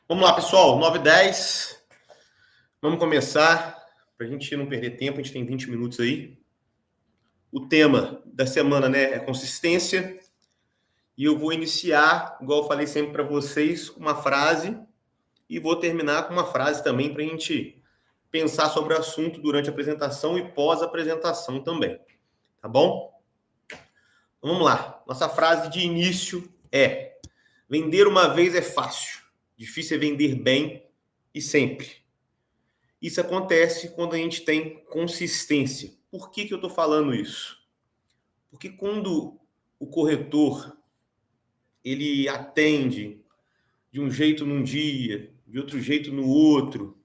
Vamos lá, pessoal, 9h10. Vamos começar. Para a gente não perder tempo, a gente tem 20 minutos aí. O tema da semana, né, é consistência. E eu vou iniciar, igual eu falei sempre para vocês, com uma frase. E vou terminar com uma frase também para a gente pensar sobre o assunto durante a apresentação e pós-apresentação também. Tá bom? Então, vamos lá. Nossa frase de início é: vender uma vez é fácil. Difícil é vender bem e sempre. Isso acontece quando a gente tem consistência. Por que eu estou falando isso? Porque quando o corretor ele atende de um jeito num dia, de outro jeito no outro,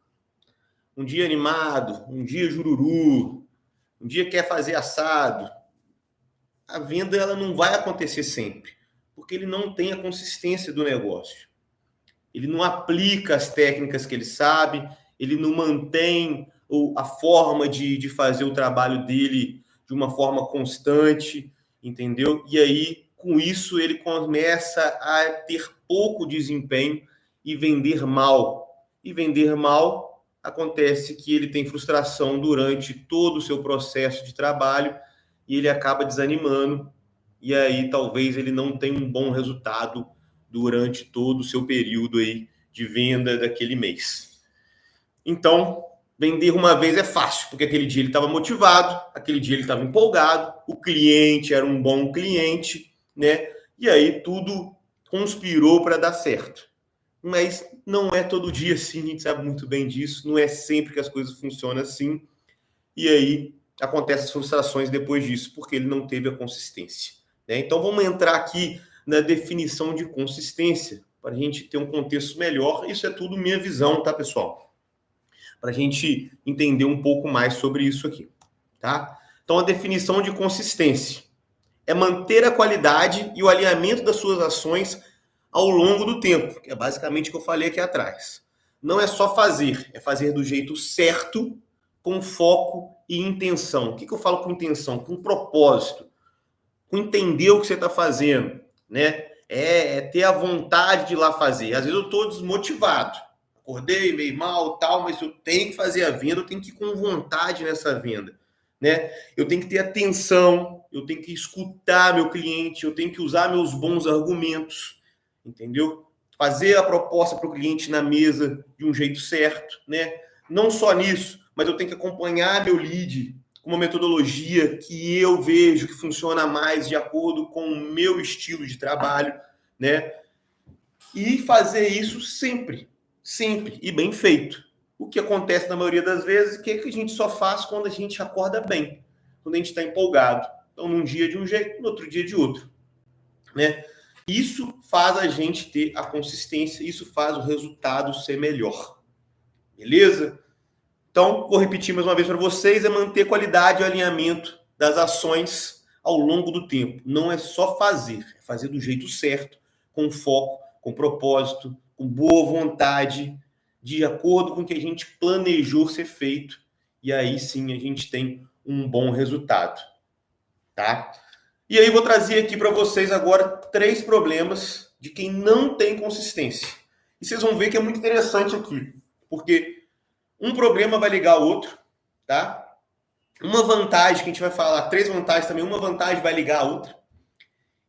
um dia animado, um dia jururu, um dia quer fazer assado, a venda ela não vai acontecer sempre, porque ele não tem a consistência do negócio. Ele não aplica as técnicas que ele sabe, ele não mantém a forma de fazer o trabalho dele de uma forma constante, entendeu? E aí, com isso, ele começa a ter pouco desempenho e vender mal. E vender mal, acontece que ele tem frustração durante todo o seu processo de trabalho e ele acaba desanimando, e aí talvez ele não tenha um bom resultado durante todo o seu período aí de venda daquele mês. Então, vender uma vez é fácil, porque aquele dia ele estava motivado, aquele dia ele estava empolgado, o cliente era um bom cliente, né? E aí tudo conspirou para dar certo. Mas não é todo dia assim, a gente sabe muito bem disso, não é sempre que as coisas funcionam assim. E aí acontecem as frustrações depois disso, porque ele não teve a consistência, né? Então vamos entrar aqui na definição de consistência, para a gente ter um contexto melhor. Isso é tudo minha visão, tá, pessoal? Para a gente entender um pouco mais sobre isso aqui, tá? Então, a definição de consistência é manter a qualidade e o alinhamento das suas ações ao longo do tempo, que é basicamente o que eu falei aqui atrás. Não é só fazer, é fazer do jeito certo, com foco e intenção. O que eu falo com intenção? Com propósito, com entender o que você está fazendo, né? É ter a vontade de ir lá fazer. Às vezes eu estou desmotivado, acordei meio mal, tal, mas eu tenho que fazer a venda, eu tenho que ir com vontade nessa venda, né? Eu tenho que ter atenção, eu tenho que escutar meu cliente, eu tenho que usar meus bons argumentos, entendeu? Fazer a proposta para o cliente na mesa de um jeito certo, né? Não só nisso, mas eu tenho que acompanhar meu lead com uma metodologia que eu vejo que funciona mais de acordo com o meu estilo de trabalho, né? E fazer isso sempre, sempre, e bem feito. O que acontece na maioria das vezes é que a gente só faz quando a gente acorda bem, quando a gente está empolgado. Então, num dia de um jeito, no outro dia de outro, né? Isso faz a gente ter a consistência, isso faz o resultado ser melhor. Beleza? Então, vou repetir mais uma vez para vocês, é manter qualidade e alinhamento das ações ao longo do tempo. Não é só fazer, é fazer do jeito certo, com foco, com propósito, com boa vontade, de acordo com o que a gente planejou ser feito. E aí sim a gente tem um bom resultado, tá? E aí vou trazer aqui para vocês agora 3 problemas de quem não tem consistência. E vocês vão ver que é muito interessante aqui, porque um problema vai ligar ao outro, tá? Uma vantagem que a gente vai falar, 3 vantagens também, uma vantagem vai ligar a outra.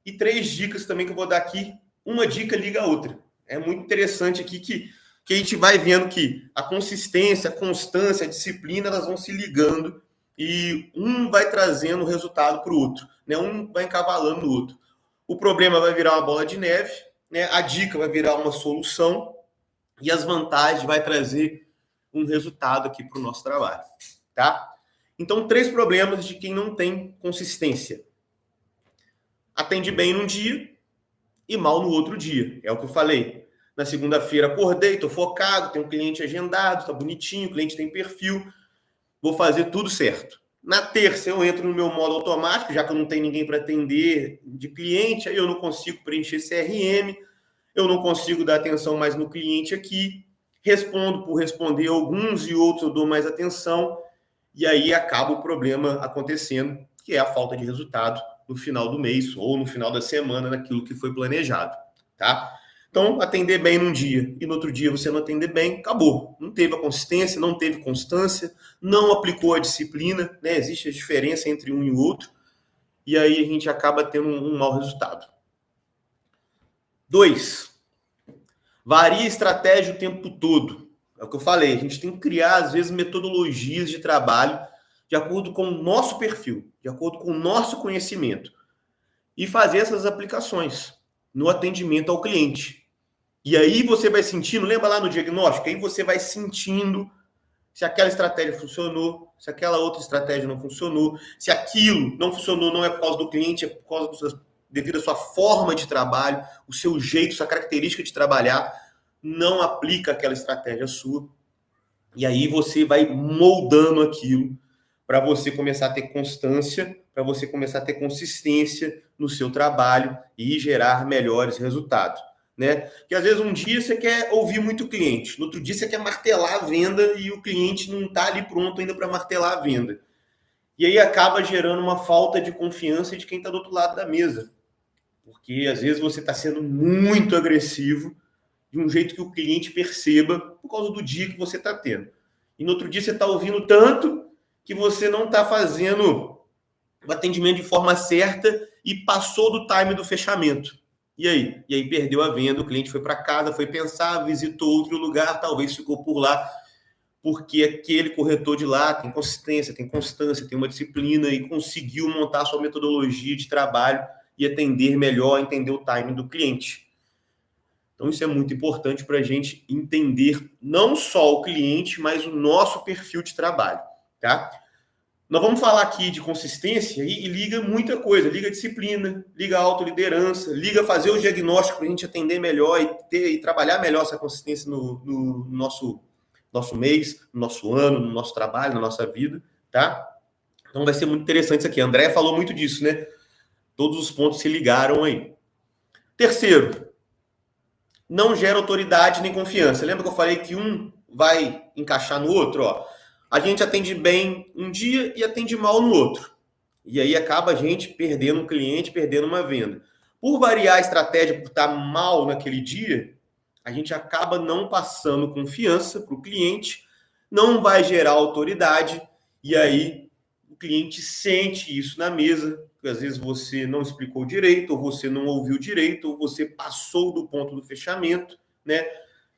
E 3 dicas também que eu vou dar aqui, uma dica liga a outra. É muito interessante aqui que a gente vai vendo que a consistência, a constância, a disciplina, elas vão se ligando e um vai trazendo resultado para o outro, né? Um vai encavalando no outro. O problema vai virar uma bola de neve, né? A dica vai virar uma solução e as vantagens vai trazer um resultado aqui para o nosso trabalho, tá? Então, 3 problemas de quem não tem consistência. Atende bem num dia e mal no outro dia. É o que eu falei. Na segunda-feira acordei, estou focado, tenho um cliente agendado, está bonitinho, o cliente tem perfil, vou fazer tudo certo. Na terça eu entro no meu modo automático, já que eu não tenho ninguém para atender de cliente, aí eu não consigo preencher CRM, eu não consigo dar atenção mais no cliente aqui, respondo por responder alguns e outros eu dou mais atenção, e aí acaba o problema acontecendo, que é a falta de resultado no final do mês ou no final da semana naquilo que foi planejado, tá? Então, atender bem num dia e no outro dia você não atender bem, acabou. Não teve a consistência, não teve constância, não aplicou a disciplina, né? Existe a diferença entre um e o outro, e aí a gente acaba tendo um mau resultado. 2. Varia a estratégia o tempo todo. É o que eu falei, a gente tem que criar, às vezes, metodologias de trabalho de acordo com o nosso perfil, de acordo com o nosso conhecimento, e fazer essas aplicações no atendimento ao cliente. E aí você vai sentindo, lembra lá no diagnóstico? Aí você vai sentindo se aquela estratégia funcionou, se aquela outra estratégia não funcionou, se aquilo não funcionou não é por causa do cliente, é por causa devido à sua forma de trabalho, o seu jeito, sua característica de trabalhar, não aplica aquela estratégia sua. E aí você vai moldando aquilo para você começar a ter constância, para você começar a ter consistência no seu trabalho e gerar melhores resultados. Né? Porque às vezes um dia você quer ouvir muito o cliente, no outro dia você quer martelar a venda e o cliente não está ali pronto ainda para martelar a venda. E aí acaba gerando uma falta de confiança de quem está do outro lado da mesa. Porque às vezes você está sendo muito agressivo de um jeito que o cliente perceba por causa do dia que você está tendo. E no outro dia você está ouvindo tanto que você não está fazendo o atendimento de forma certa e passou do time do fechamento. E aí? E aí perdeu a venda, o cliente foi para casa, foi pensar, visitou outro lugar, talvez ficou por lá, porque aquele corretor de lá tem consistência, tem constância, tem uma disciplina e conseguiu montar a sua metodologia de trabalho e atender melhor, entender o timing do cliente. Então isso é muito importante para a gente entender não só o cliente, mas o nosso perfil de trabalho, tá? Nós vamos falar aqui de consistência e liga muita coisa, liga disciplina, liga autoliderança, liga fazer o diagnóstico para a gente atender melhor e trabalhar melhor essa consistência no nosso mês, no nosso ano, no nosso trabalho, na nossa vida, tá? Então vai ser muito interessante isso aqui. A Andréia falou muito disso, né? Todos os pontos se ligaram aí. Terceiro, não gera autoridade nem confiança. Lembra que eu falei que um vai encaixar no outro, ó? A gente atende bem um dia e atende mal no outro. E aí acaba a gente perdendo um cliente, perdendo uma venda. Por variar a estratégia, por estar mal naquele dia, a gente acaba não passando confiança para o cliente, não vai gerar autoridade, e aí o cliente sente isso na mesa, que às vezes você não explicou direito, ou você não ouviu direito, ou você passou do ponto do fechamento, né?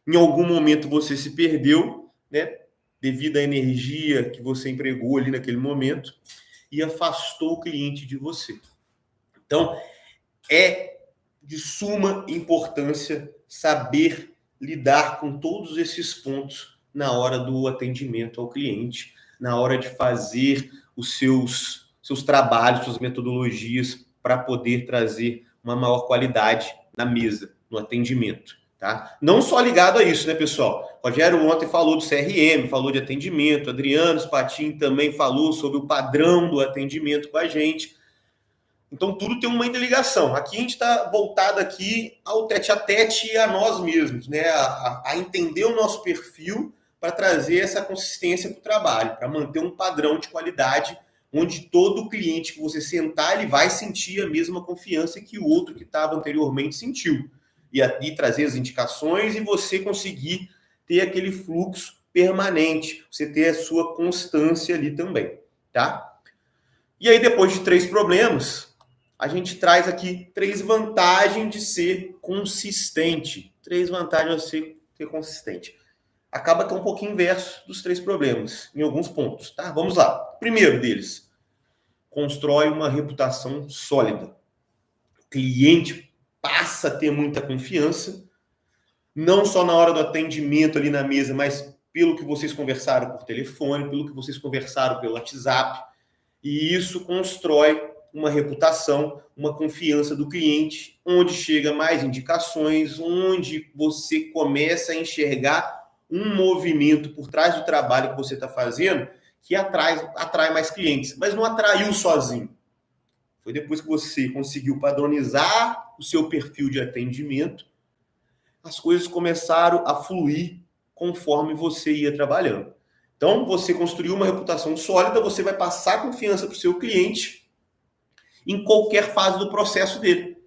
Em algum momento você se perdeu, né? Devido à energia que você empregou ali naquele momento e afastou o cliente de você. Então, é de suma importância saber lidar com todos esses pontos na hora do atendimento ao cliente, na hora de fazer os seus trabalhos, suas metodologias para poder trazer uma maior qualidade na mesa, no atendimento. Tá? Não só ligado a isso, né, pessoal? Rogério ontem falou do CRM, falou de atendimento, Adriano Spatin também falou sobre o padrão do atendimento com a gente. Então, tudo tem uma interligação. Aqui a gente está voltado aqui ao tete-a-tete e a nós mesmos, né? A entender o nosso perfil para trazer essa consistência para o trabalho, para manter um padrão de qualidade onde todo cliente que você sentar, ele vai sentir a mesma confiança que o outro que estava anteriormente sentiu. E trazer as indicações e você conseguir ter aquele fluxo permanente, você ter a sua constância ali também, tá? E aí, depois de 3 problemas, a gente traz aqui 3 vantagens de ser consistente. 3 vantagens de ser consistente. Acaba que é um pouquinho inverso dos 3 problemas, em alguns pontos, tá? Vamos lá. Primeiro deles, constrói uma reputação sólida. O cliente passa a ter muita confiança, não só na hora do atendimento ali na mesa, mas pelo que vocês conversaram por telefone, pelo que vocês conversaram pelo WhatsApp, e isso constrói uma reputação, uma confiança do cliente, onde chega mais indicações, onde você começa a enxergar um movimento por trás do trabalho que você está fazendo que atrai mais clientes, mas não atraiu sozinho. Foi depois que você conseguiu padronizar o seu perfil de atendimento, as coisas começaram a fluir conforme você ia trabalhando. Então, você construiu uma reputação sólida, você vai passar confiança para o seu cliente em qualquer fase do processo dele.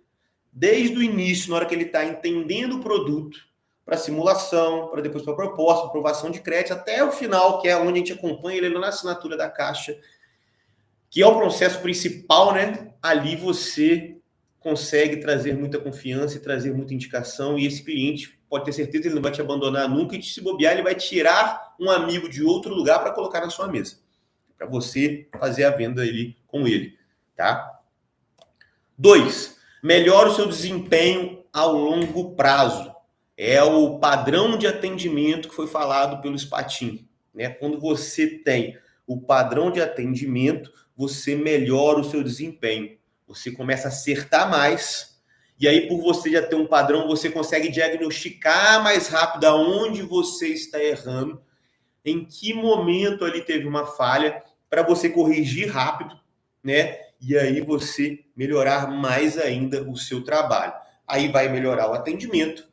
desde o início, na hora que ele está entendendo o produto, para simulação, para depois para proposta, aprovação de crédito, até o final, que é onde a gente acompanha ele na assinatura da caixa, que é o processo principal, né? Ali você consegue trazer muita confiança e trazer muita indicação, e esse cliente pode ter certeza que ele não vai te abandonar nunca, e se bobear, ele vai tirar um amigo de outro lugar para colocar na sua mesa, para você fazer a venda ali com ele, tá? 2, melhora o seu desempenho ao longo prazo. É o padrão de atendimento que foi falado pelo Spatin, né? Quando você tem o padrão de atendimento, você melhora o seu desempenho. Você começa a acertar mais, e aí por você já ter um padrão, você consegue diagnosticar mais rápido aonde você está errando, em que momento ali teve uma falha, para você corrigir rápido, né? E aí você melhorar mais ainda o seu trabalho. Aí vai melhorar o atendimento,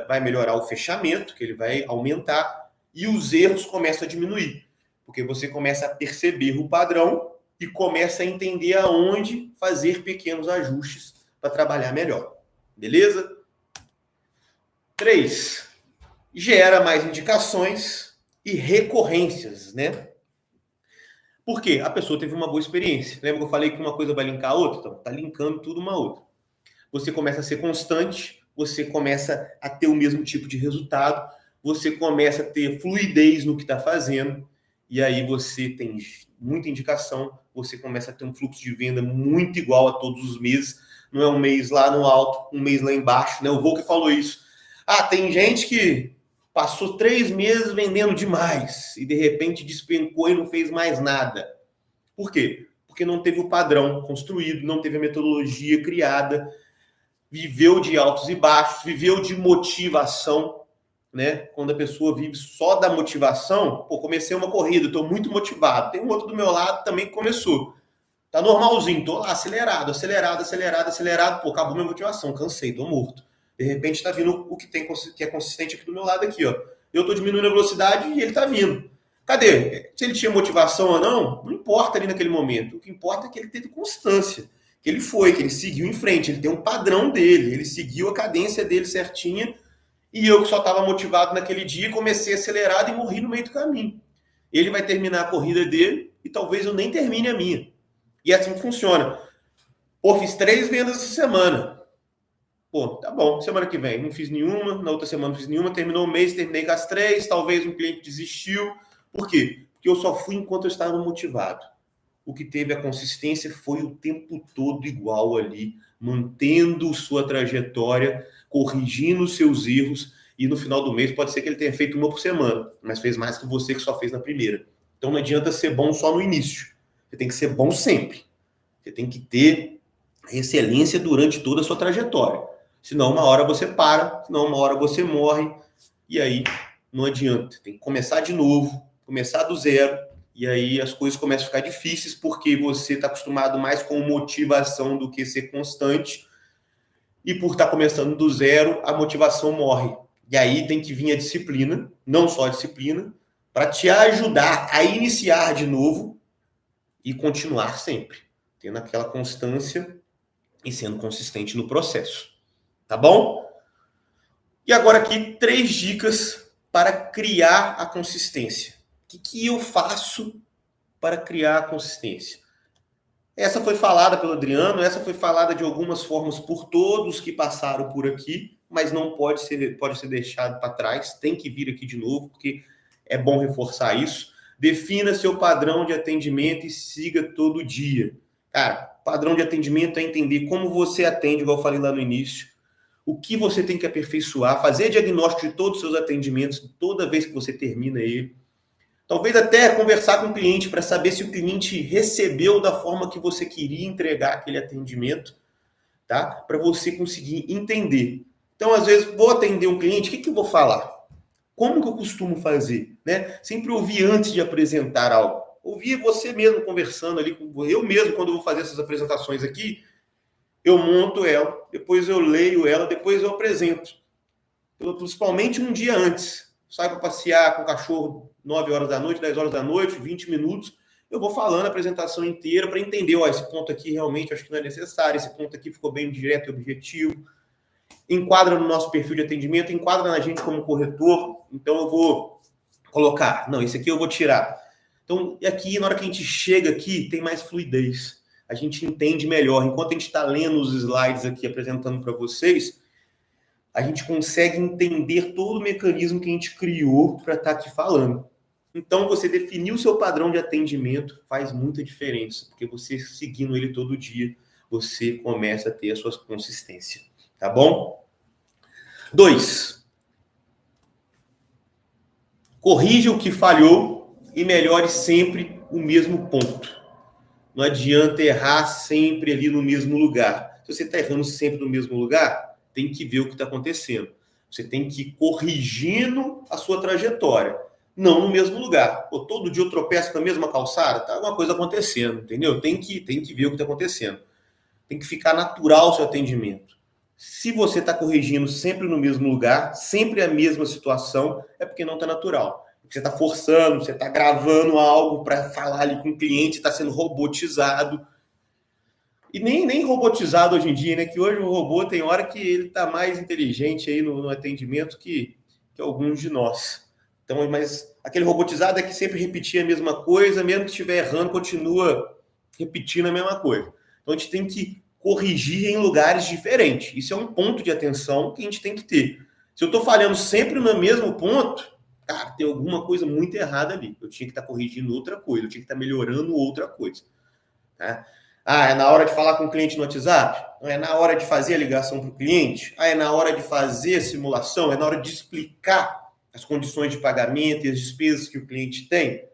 vai melhorar o fechamento, que ele vai aumentar, e os erros começam a diminuir, porque você começa a perceber o padrão e começa a entender aonde fazer pequenos ajustes para trabalhar melhor. Beleza? 3, gera mais indicações e recorrências, né? Por quê? A pessoa teve uma boa experiência. Lembra que eu falei que uma coisa vai linkar a outra? Então, tá linkando tudo uma a outra. Você começa a ser constante, você começa a ter o mesmo tipo de resultado, você começa a ter fluidez no que está fazendo, e aí você tem muita indicação, você começa a ter um fluxo de venda muito igual a todos os meses, não é um mês lá no alto, um mês lá embaixo, né? O Volker falou isso. Ah, tem gente que passou 3 meses vendendo demais e de repente despencou e não fez mais nada. Por quê? Porque não teve o padrão construído, não teve a metodologia criada, viveu de altos e baixos, viveu de motivação, né? Quando a pessoa vive só da motivação, pô, comecei uma corrida, estou muito motivado. Tem um outro do meu lado também que começou. Tá normalzinho, tô lá acelerado, pô, acabou minha motivação, cansei, tô morto. De repente tá vindo o que é consistente aqui do meu lado aqui, ó. Eu tô diminuindo a velocidade e ele tá vindo. Cadê? Se ele tinha motivação ou não, não importa ali naquele momento. O que importa é que ele teve constância, que ele seguiu em frente, ele tem um padrão dele, ele seguiu a cadência dele certinha, e eu que só estava motivado naquele dia, comecei acelerado e morri no meio do caminho. Ele vai terminar a corrida dele e talvez eu nem termine a minha. E assim funciona. Pô, fiz 3 vendas essa semana. Pô, tá bom, semana que vem não fiz nenhuma, na outra semana não fiz nenhuma, terminou o mês, terminei com as 3, talvez um cliente desistiu. Por quê? Porque eu só fui enquanto eu estava motivado. O que teve a consistência foi o tempo todo igual ali, mantendo sua trajetória, corrigindo os seus erros, e no final do mês pode ser que ele tenha feito uma por semana, mas fez mais que você que só fez na primeira. Então não adianta ser bom só no início. Você tem que ser bom sempre. Você tem que ter excelência durante toda a sua trajetória. Senão uma hora você para, senão uma hora você morre, e aí não adianta. Tem que começar de novo, começar do zero, e aí as coisas começam a ficar difíceis porque você está acostumado mais com motivação do que ser constante, e por estar começando do zero, a motivação morre. E aí tem que vir a disciplina, não só a disciplina, para te ajudar a iniciar de novo e continuar sempre, tendo aquela constância e sendo consistente no processo. Tá bom? E agora aqui 3 dicas para criar a consistência. O que eu faço para criar a consistência? Essa foi falada pelo Adriano, essa foi falada de algumas formas por todos que passaram por aqui, mas não pode ser deixado para trás, tem que vir aqui de novo, porque é bom reforçar isso. Defina seu padrão de atendimento e siga todo dia. Cara, padrão de atendimento é entender como você atende, igual eu falei lá no início, o que você tem que aperfeiçoar, fazer diagnóstico de todos os seus atendimentos toda vez que você termina ele. Talvez até conversar com o cliente para saber se o cliente recebeu da forma que você queria entregar aquele atendimento, tá? Para você conseguir entender. Então, às vezes, vou atender um cliente, o que eu vou falar? Como que eu costumo fazer? Né? Sempre ouvir antes de apresentar algo. Ouvir você mesmo conversando ali, eu mesmo, quando eu vou fazer essas apresentações aqui, eu monto ela, depois eu leio ela, depois eu apresento. Principalmente um dia antes. Saio para passear com o cachorro 9 horas da noite, 10 horas da noite, 20 minutos, eu vou falando a apresentação inteira para entender, ó, esse ponto aqui realmente acho que não é necessário, esse ponto aqui ficou bem direto e objetivo, enquadra no nosso perfil de atendimento, enquadra na gente como corretor, então eu vou colocar, não, esse aqui eu vou tirar. Então, e aqui, na hora que a gente chega aqui, tem mais fluidez, a gente entende melhor. Enquanto a gente está lendo os slides aqui, apresentando para vocês, a gente consegue entender todo o mecanismo que a gente criou para estar aqui falando. Então, você definir o seu padrão de atendimento faz muita diferença, porque você seguindo ele todo dia, você começa a ter a sua consistência, tá bom? 2. Corrija o que falhou e melhore sempre o mesmo ponto. Não adianta errar sempre ali no mesmo lugar. Se você está errando sempre no mesmo lugar, tem que ver o que está acontecendo. Você tem que ir corrigindo a sua trajetória, não no mesmo lugar. Pô, todo dia eu tropeço na mesma calçada, tá alguma coisa acontecendo, entendeu? Tem que ver o que está acontecendo. Tem que ficar natural o seu atendimento. Se você está corrigindo sempre no mesmo lugar, sempre a mesma situação, é porque não está natural. Você está forçando, você está gravando algo para falar ali com o cliente, está sendo robotizado. E nem robotizado hoje em dia, né? Que hoje o robô tem hora que ele está mais inteligente aí no atendimento que alguns de nós. Então, mas aquele robotizado é que sempre repetia a mesma coisa, mesmo que estiver errando, continua repetindo a mesma coisa. Então, a gente tem que corrigir em lugares diferentes. Isso é um ponto de atenção que a gente tem que ter. Se eu estou falhando sempre no mesmo ponto, cara, tem alguma coisa muito errada ali. Eu tinha que estar corrigindo outra coisa, eu tinha que estar melhorando outra coisa. Tá? Ah, é na hora de falar com o cliente no WhatsApp? Não é na hora de fazer a ligação para o cliente? Ah, é na hora de fazer a simulação? É na hora de explicar as condições de pagamento e as despesas que o cliente tem?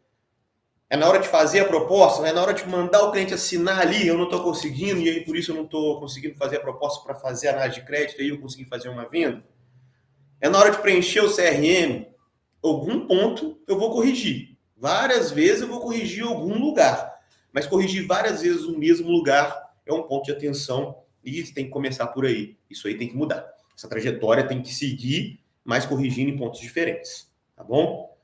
É na hora de fazer a proposta? É na hora de mandar o cliente assinar ali? Eu não estou conseguindo e aí por isso eu não estou conseguindo fazer a proposta para fazer a análise de crédito e aí eu consegui fazer uma venda? É na hora de preencher o CRM? Algum ponto eu vou corrigir. Várias vezes eu vou corrigir algum lugar. Mas corrigir várias vezes o mesmo lugar é um ponto de atenção e tem que começar por aí. Isso aí tem que mudar. Essa trajetória tem que seguir, mas corrigindo em pontos diferentes. Tá bom?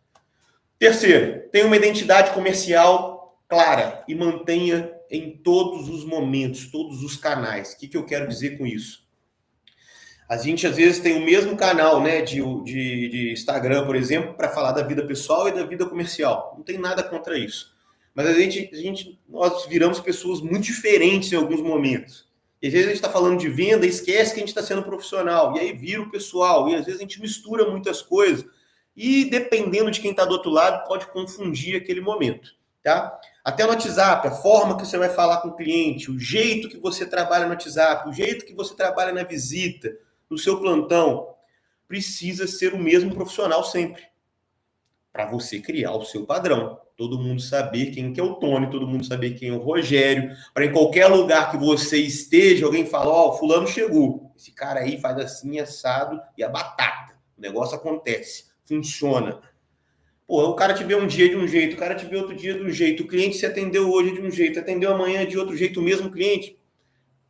Terceiro, tenha uma identidade comercial clara e mantenha em todos os momentos, todos os canais. O que eu quero dizer com isso? A gente, às vezes, tem o mesmo canal, né, de Instagram, por exemplo, para falar da vida pessoal e da vida comercial. Não tem nada contra isso. Mas nós viramos pessoas muito diferentes em alguns momentos. E às vezes a gente está falando de venda e esquece que a gente está sendo profissional. E aí vira o pessoal. E às vezes a gente mistura muitas coisas. E dependendo de quem está do outro lado, pode confundir aquele momento. Tá? Até no WhatsApp, a forma que você vai falar com o cliente, o jeito que você trabalha no WhatsApp, o jeito que você trabalha na visita, no seu plantão, precisa ser o mesmo profissional sempre. Para você criar o seu padrão. Todo mundo saber quem que é o Tony, todo mundo saber quem é o Rogério, para em qualquer lugar que você esteja, alguém fala, ó, fulano chegou. Esse cara aí faz assim, assado e a batata. O negócio acontece, funciona. Pô, o cara te vê um dia de um jeito, o cara te vê outro dia de um jeito, o cliente se atendeu hoje de um jeito, atendeu amanhã de outro jeito, o mesmo cliente.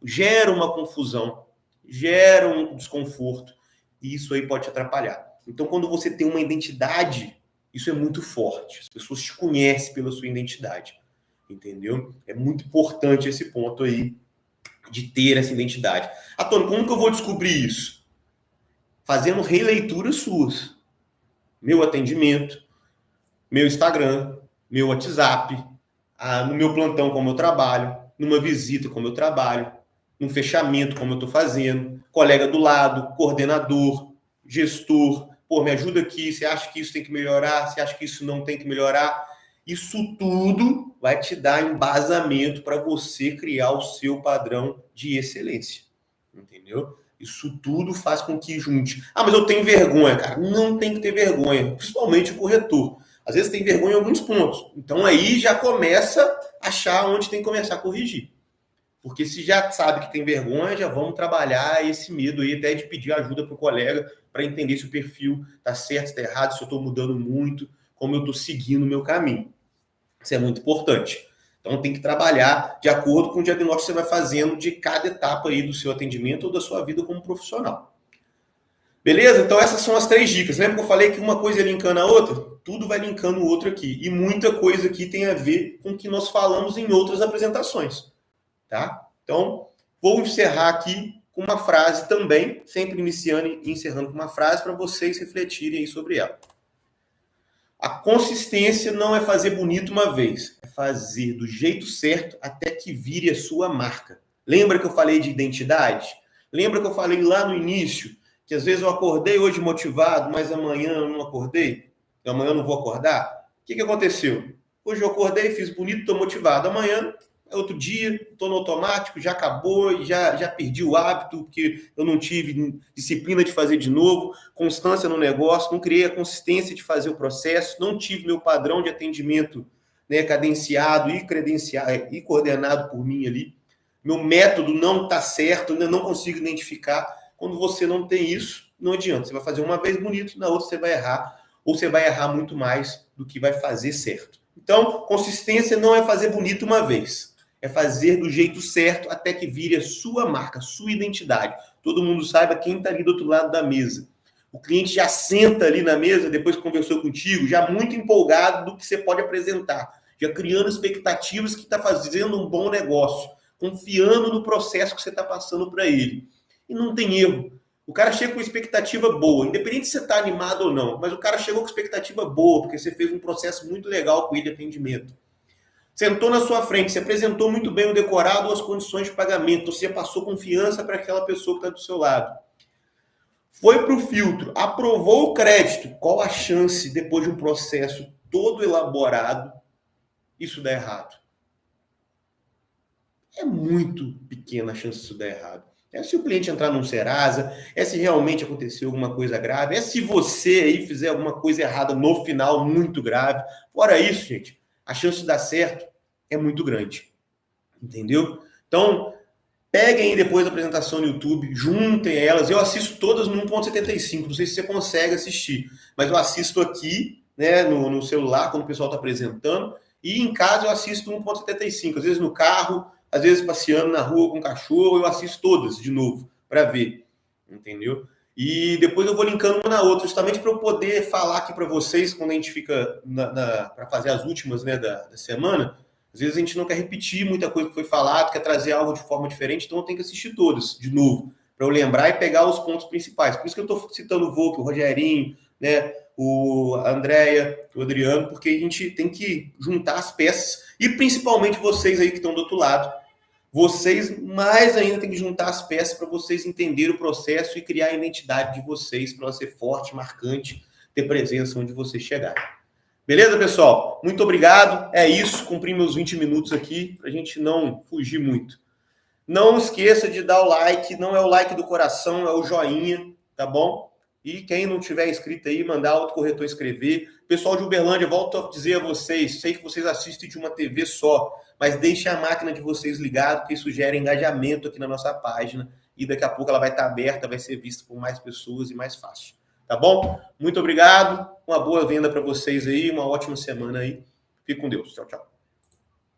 Gera uma confusão, gera um desconforto, e isso aí pode te atrapalhar. Então, quando você tem uma identidade, isso é muito forte. As pessoas te conhecem pela sua identidade, entendeu? É muito importante esse ponto aí de ter essa identidade. Antônio, como que eu vou descobrir isso? Fazendo releituras suas. Meu atendimento, meu Instagram, meu WhatsApp, no meu plantão como eu trabalho, numa visita como eu trabalho, num fechamento como eu estou fazendo, colega do lado, coordenador, gestor, pô, me ajuda aqui, você acha que isso tem que melhorar, você acha que isso não tem que melhorar? Isso tudo vai te dar embasamento para você criar o seu padrão de excelência, entendeu? Isso tudo faz com que junte. Ah, mas eu tenho vergonha, cara. Não tem que ter vergonha, principalmente o corretor. Às vezes tem vergonha em alguns pontos. Então aí já começa a achar onde tem que começar a corrigir. Porque se já sabe que tem vergonha, já vamos trabalhar esse medo aí, até de pedir ajuda para o colega para entender se o perfil está certo, está errado, se eu estou mudando muito, como eu estou seguindo o meu caminho. Isso é muito importante. Então tem que trabalhar de acordo com o diagnóstico que você vai fazendo de cada etapa aí do seu atendimento ou da sua vida como profissional. Beleza? Então essas são as 3 dicas. Lembra que eu falei que uma coisa é linkando a outra? Tudo vai linkando o outro aqui. E muita coisa aqui tem a ver com o que nós falamos em outras apresentações. Tá? Então, vou encerrar aqui com uma frase também, sempre iniciando e encerrando com uma frase para vocês refletirem aí sobre ela. A consistência não é fazer bonito uma vez, é fazer do jeito certo até que vire a sua marca. Lembra que eu falei de identidade? Lembra que eu falei lá no início que às vezes eu acordei hoje motivado, mas amanhã eu não acordei? Amanhã eu não vou acordar? O que aconteceu? Hoje eu acordei, fiz bonito, estou motivado. Amanhã é outro dia, estou no automático, já acabou, já perdi o hábito, porque eu não tive disciplina de fazer de novo, constância no negócio, não criei a consistência de fazer o processo, não tive meu padrão de atendimento, né, cadenciado e credenciado e coordenado por mim ali. Meu método não está certo, eu não consigo identificar. Quando você não tem isso, não adianta. Você vai fazer uma vez bonito, na outra você vai errar, ou você vai errar muito mais do que vai fazer certo. Então, consistência não é fazer bonito uma vez. É fazer do jeito certo até que vire a sua marca, a sua identidade. Todo mundo saiba quem está ali do outro lado da mesa. O cliente já senta ali na mesa, depois que conversou contigo, já muito empolgado do que você pode apresentar, já criando expectativas que está fazendo um bom negócio, confiando no processo que você está passando para ele. E não tem erro. O cara chega com expectativa boa, independente se você está animado ou não, mas o cara chegou com expectativa boa, porque você fez um processo muito legal com ele de atendimento. Sentou na sua frente, você apresentou muito bem o decorado ou as condições de pagamento, você passou confiança para aquela pessoa que está do seu lado. Foi para o filtro, aprovou o crédito. Qual a chance, depois de um processo todo elaborado, isso dar errado? É muito pequena a chance disso dar errado. É se o cliente entrar num Serasa, é se realmente aconteceu alguma coisa grave, é se você aí fizer alguma coisa errada no final, muito grave. Fora isso, gente, a chance de dar certo é muito grande. Entendeu? Então, peguem aí depois a apresentação no YouTube, juntem elas. Eu assisto todas no 1.75, não sei se você consegue assistir, mas eu assisto aqui, né, no celular, quando o pessoal está apresentando, e em casa eu assisto 1.75, às vezes no carro, às vezes passeando na rua com o cachorro, eu assisto todas de novo, para ver, entendeu? E depois eu vou linkando uma na outra, justamente para eu poder falar aqui para vocês, quando a gente fica para fazer as últimas, né, da semana. Às vezes a gente não quer repetir muita coisa que foi falado, quer trazer algo de forma diferente, então eu tenho que assistir todas de novo, para eu lembrar e pegar os pontos principais. Por isso que eu estou citando o Volk, o Rogerinho, né, a Andréia, o Adriano, porque a gente tem que juntar as peças, e principalmente vocês aí que estão do outro lado. Vocês mais ainda têm que juntar as peças para vocês entenderem o processo e criar a identidade de vocês, para ela ser forte, marcante, ter presença onde vocês chegarem. Beleza, pessoal? Muito obrigado. É isso. Cumpri meus 20 minutos aqui para a gente não fugir muito. Não esqueça de dar o like. Não é o like do coração, é o joinha, tá bom? E quem não tiver inscrito aí, mandar outro corretor inscrever. Pessoal de Uberlândia, volto a dizer a vocês, sei que vocês assistem de uma TV só, mas deixe a máquina de vocês ligada, porque isso gera engajamento aqui na nossa página. E daqui a pouco ela vai estar aberta, vai ser vista por mais pessoas e mais fácil. Tá bom? Muito obrigado. Uma boa venda para vocês aí, uma ótima semana aí. Fique com Deus. Tchau, tchau.